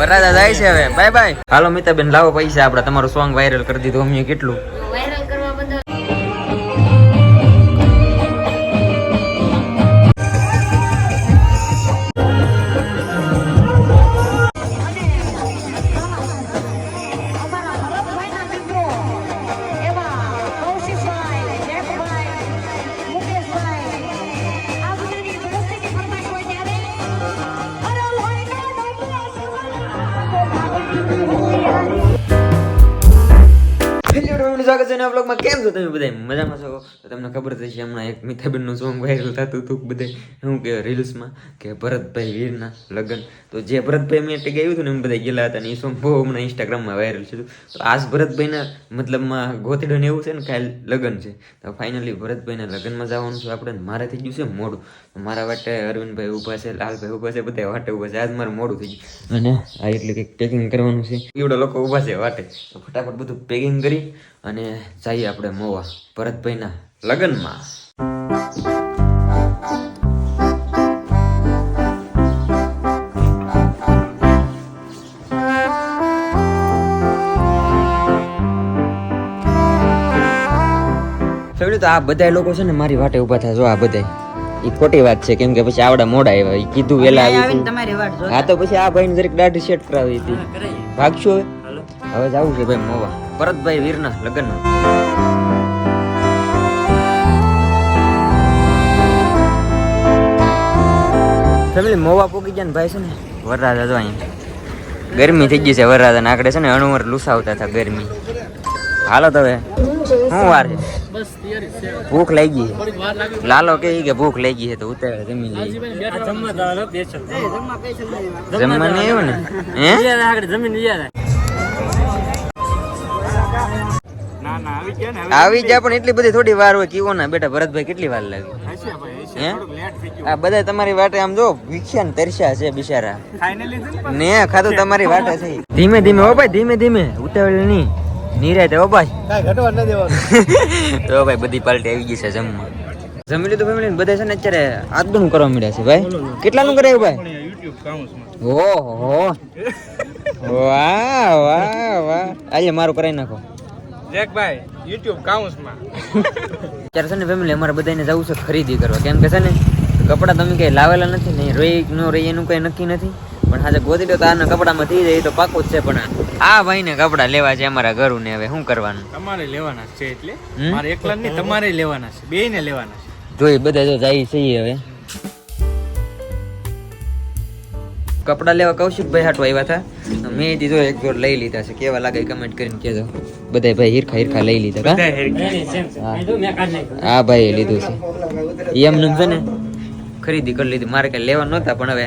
વરરાજા જાય છે હવે. Bye bye. હાલો મિતાબેન લાવો પૈસા આપડા, તમારું સોંગ વાયરલ કરી દીધું અમે. કેટલું વાયરલ કરવા બદલ સ્વાગત છે નવા બ્લોગમાં. કેમ છો તમે બધા? મજામાં છો? તો તમને ખબર જ છે હમણાં એક મિતાબેન નું સોંગ વાયરલ થતું હતું બધા શું કે રીલ્સમાં કે ભરતભાઈ વીરના લગ્ન. તો જે ભરતભાઈ મેં ગયું હતું ને એમ બધા ગયેલા હતા ને એ સોંગ બહુ હમણાં ઇન્સ્ટાગ્રામમાં વાયરલ છે. તો આજ ભરતભાઈના મતલબમાં ગોતડો ને એવું છે ને કાલ લગ્ન છે. તો ફાઇનલી ભરતભાઈના લગ્નમાં જવાનું છે આપણે. મારે થઈ ગયું છે મોડું. મારા વાટે અરવિંદભાઈ ઊભા છે, લાલભાઈ ઊભા છે, બધા વાટે ઊભા છે. આજ મારે મોડું થઈ ગયું અને આ એટલે કંઈક પેકિંગ કરવાનું છે. એવડા લોકો ઊભા છે વાટે. તો ફટાફટ બધું પેકિંગ કરી અને જઈએ આપણે મોવા ભરતભાઈના લગ્નમાં. તો આ બધા લોકો છે ને મારી વાટે ઉભા થાય. જો આ બધા એ ખોટી વાત છે, કેમ કે પછી આવડા મોડા આવ્યા. એ કીધું વેલા આવી. હા તો પછી આ ભાઈ જરીક દાઢી સેટ કરાવી હતી. ભાગશો હવે જવું છે ભાઈ મોવા ભરતભાઈ વીરના લગ્નમાં. ફેમિલી મોવા પોકી ગયા ને ભાઈ છે ને વરરાજા જો અહીંયા ગરમી થઈ ગઈ છે. વરરાજા ને આકડે છે ને અણુવર લુસાવતા હતા ગરમી. હાલો તો હવે શું વાર છે? ભૂખ લાગી છે. લાલો કે ભૂખ લાગી છે તો ઉતારે જમી લઈએ. જમવા નહીં આવ્યો ને? આવી ગયા પણ એટલી બધી થોડી વાર હોય. કેવો ના બેટા ભરતભાઈ કેટલી વાર લાગી? આ બધા તમારી વાટે આમ જો વિખ્યા ને તરસ્યા છે બિચારા ને. ખાધું તમારી વાટે છે. ધીમે ધીમે હો ભાઈ, ધીમે ધીમે, ઉતાવળ નહીં. નિરાતે હો ભાઈ, કાઈ ઘટવા ન દેવાનું. તો ભાઈ બધી પાર્ટી આવી ગઈ છે જમવા. જમી લીધું ફેમિલી બધા છે ને અત્યારે આદું કરવા મળ્યા છે ભાઈ. કેટલાનું કરાયું ભાઈ? ઓહો વાહ વાહ વાહ. આજે મારું કરાવી નાખો ભાઈ YouTube કાઉન્સમાં. અત્યારે છે ને ફેમિલી અમારે બધાને જવું છે ખરીદી કરવા. કેમ કે છે ને કપડા તમે કઈ લાવેલા નથી ને રોઈ ન રોઈ એનું કઈ નક્કી નથી. પણ આજે ગોતી દો તો આના કપડામાં થઈ જાય તો પાકું જ છે. પણ આ ભાઈ ને કપડા લેવા છે અમારા ઘરું ને. હવે શું કરવાનું? તમારે લેવાના છે એટલે મારે એકલા નહીં, તમારે લેવાના છે, બે ને લેવાના છે. જોઈ બધા જો જાય છે હવે કપડા લેવા. કૌશિકભાઈ હાટવા આવ્યા હતા. મેં દીધો એક જોડ લઈ લીધા છે. કેવા લાગે કમેન્ટ કરીને કહેજો. બધા ભાઈ હિરખા હિરખા લઈ લીધા. હા ભાઈ લીધું છે એમને છે ને ખરીદી કરી લીધી. મારે કઈ લેવા નહોતા પણ હવે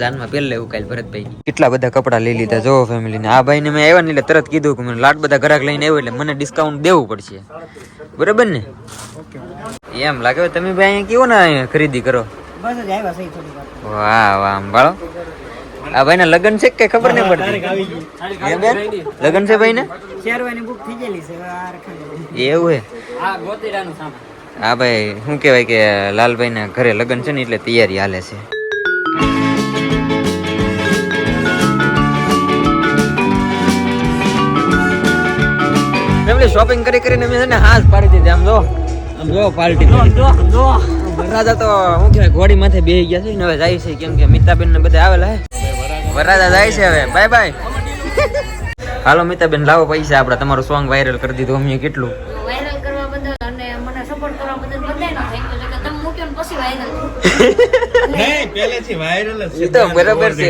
જાનમાં પહેલા લેવું કાલ ભરતભાઈ. કેટલા બધા કપડા લઈ લીધા જો ફેમિલી ને. આ ભાઈ ને મેં આવ્યા ને એટલે તરત કીધું કે મને લાટ બધા ઘરાક લઈને આવ્યો એટલે મને ડિસ્કાઉન્ટ દેવું પડશે. બરાબર ને? એમ લાગે તમે ભાઈ અહીંયા કેવો ને અહીંયા ખરીદી કરો? વાહ વાહ બાળો. આ ભાઈ ના લગ્ન છે કઈ ખબર નહીં પડતી. લગ્ન છે ભાઈ ને? એવું હે? હા ભાઈ શું કેવાય કે લાલભાઈ ના ઘરે લગ્ન છે ને એટલે તૈયારી હાલે છે. શોપિંગ કરી કરીને મેં છે ને હાથ પાડી દીધી. આમ જો પાર્ટી વરરાજા તો શું કહેવાય ઘોડી માથે બેસી ગયા છે ને હવે જાય છે. કેમ કે મિતાબેન ને બધા આવેલા હે. વરરાજા જાય છે હવે. Bye bye. હાલો મિતાબેન લાવો પૈસા આપડા, તમારું સોંગ વાયરલ કરી દીધું અમે. કેટલું વાયરલ કરવા બદલ અને મને સપોર્ટ કરવા બદલ બધાયનો થેન્ક યુ. કે તમે મૂક્યો ને પછી વાયરલ નહીં, પહેલેથી વાયરલ જ છે. તો બરાબર છે.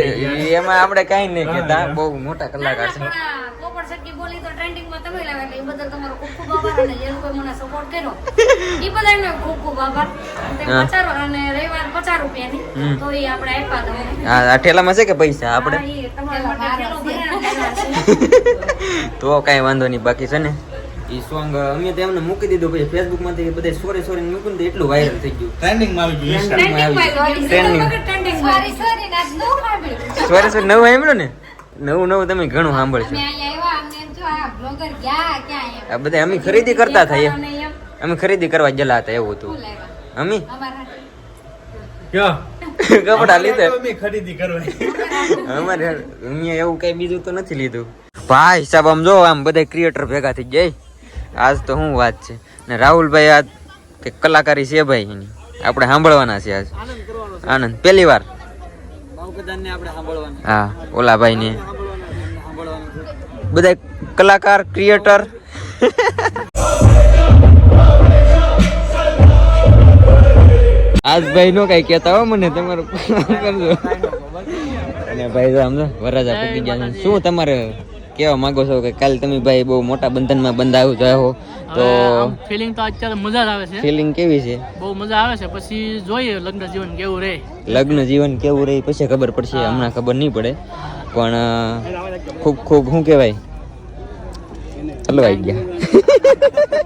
એમાં આપણે કાઈ નહીં કહેતા. બહુ મોટા કલાકાર છે. પોપટ સક્કી બોલી તો ટ્રેન્ડિંગ માં તમે લાવ્યા એટલે એ બદલ તમારો ખૂબ ખૂબ આભાર. અને જે લોકોએ મને સપોર્ટ કર્યો એ બધાને ખૂબ ખૂબ આભાર. અને રવિવાર 50 રૂપિયાની તો એ આપણે આપ્યા તમને. આ ઠેલામાં છે કે પૈસા આપણે? તો કઈ વાંધો નહીં. બાકી છે ને એ સોંગ અમે તેમને મૂકી દીધું. પછી ફેસબુક માંથી બધા સોરી મૂક્યું ને એટલું વાયરલ થઈ ગયું. ટ્રેન્ડિંગ માં આવી ગયું. સોરી નવું સાંભળ્યું ને? નવું તમે ઘણું સાંભળશો. આ બધા અમે ખરીદી કરતા હતા. અમે ખરીદી કરવા ગયેલા હતા એવું હતું. અમે કપડા લીધે અમે ખરીદી કરવા અમારે અહીંયા એવું કઈ બીજું તો નથી લીધું ભાઈ સાહેબ આમ જો આમ બધા ક્રિએટર ભેગા થઈ જાય આજ તો શું વાત છે ને રાહુલભાઈ આજ કે કલાકારી છે ભાઈ એની આપણે સાંભળવાના છે આજ આનંદ પહેલી વાર હા ઓલા ભાઈ ને બધા કલાકાર ક્રિએટર આજ ભાઈ નો કઈ કેતા હો મને તમારું કરજો અને ભાઈ જો આમ વરરાજા પૂકી ગયા છે શું તમારે કેવા માંગો છો કે કાલે તમે ભાઈ બહુ મોટા બંધનમાં બંધાયો છો તો ફિલિંગ તો અત્યારે મજા જ આવે છે ફિલિંગ કેવી છે બહુ મજા આવે છે પછી જોઈએ લગ્ન જીવન કેવું રહે લગ્ન જીવન કેવું રહે પછી ખબર પડશે હમણાં ખબર નહીં પડે પણ ખૂબ ખૂબ શું કહેવાય હલવાઈ ગયા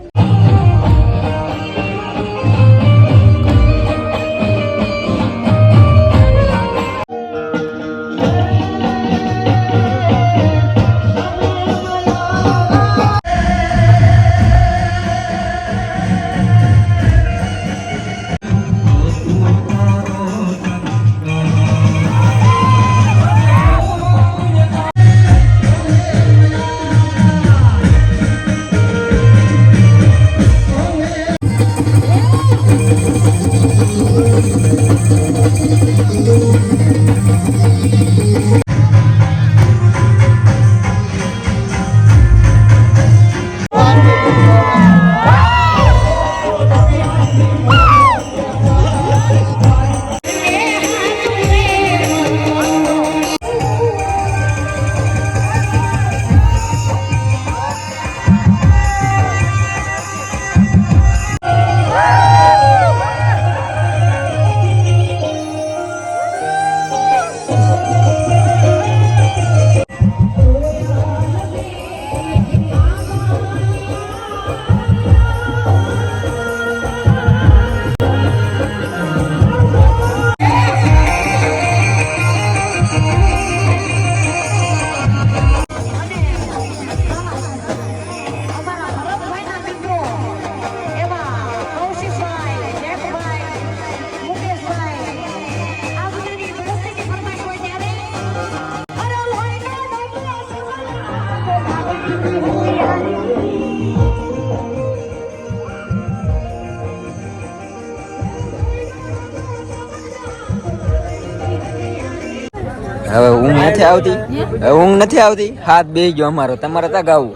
હવે ઊંઘ નથી આવતી હવે ઊંઘ નથી આવતી હાથ બેહી ગયો અમારો તમારે ત્યાં ગાવું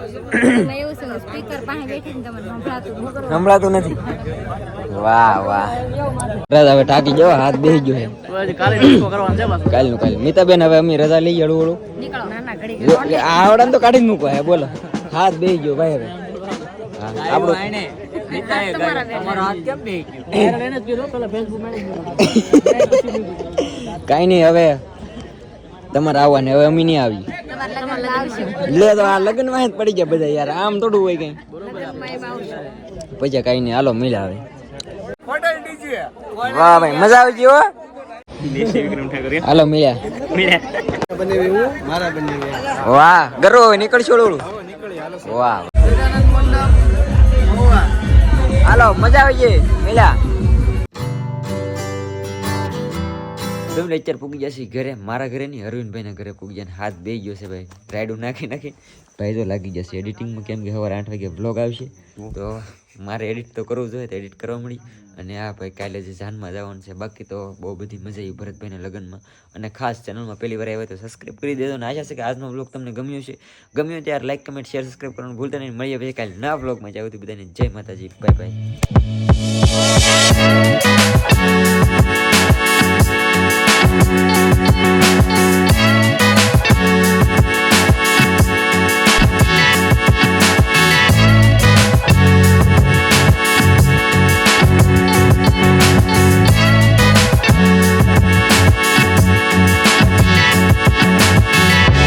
સંભળાતું નથી વાહ વાહ રજા હવે ટાકી જવા હાથ બેહી ગયો છે કાલનું કાલ મીતાબેન હવે અમે રજા લઈ હળવું હળવું આવડા તો કાઢી જ મૂકો હે બોલો હાથ બેહી ગયો ભાઈ હવે આપણો કઈ નહીં હવે તમારે આવવાને હવે અમે નહીં આવી લે તો આ લગ્ન માં જ પડી જાય બધા યાર આમ થોડું હોય કઈ પછી કઈ નહીં હાલો મિલા આવે વાહ ભાઈ મજા આવી ગઈ હો હાલો મિલ્યા વાહ ગરો નીકળ છોડું વાહ હાલો મજા આવી ગઈ મિલ્યા તમે અત્યારે પૂગી જશે ઘરે મારા ઘરે નહીં અરવિંદભાઈના ઘરે પૂગી જાય હાથ બે ગયો છે ભાઈ રાઈડું નાખી ભાઈ તો લાગી જશે એડિટિંગમાં કેમ કે સવારે 8 વાગે વ્લોગ આવશે તો મારે એડિટ તો કરવું જોઈએ તો એડિટ કરવા મળી અને આ ભાઈ કાલે જે જાનમાં જવાનું છે બાકી તો બહુ બધી મજા આવી ભરતભાઈના લગ્નમાં અને ખાસ ચેનલમાં પહેલી વાર આવ્યા તો સબસ્ક્રાઈબ કરી દેજો અને આશા છે કે આજનો વ્લોગ તમને ગમ્યો છે ગમ્યો ત્યારે લાઈક કમેન્ટ શેર સબસ્ક્રાઈબ કરવાનું ભૂલતા નહીં મળીએ પછી કાલે નવા વ્લોગમાં જાવ બધાને જય માતાજી બાય બાય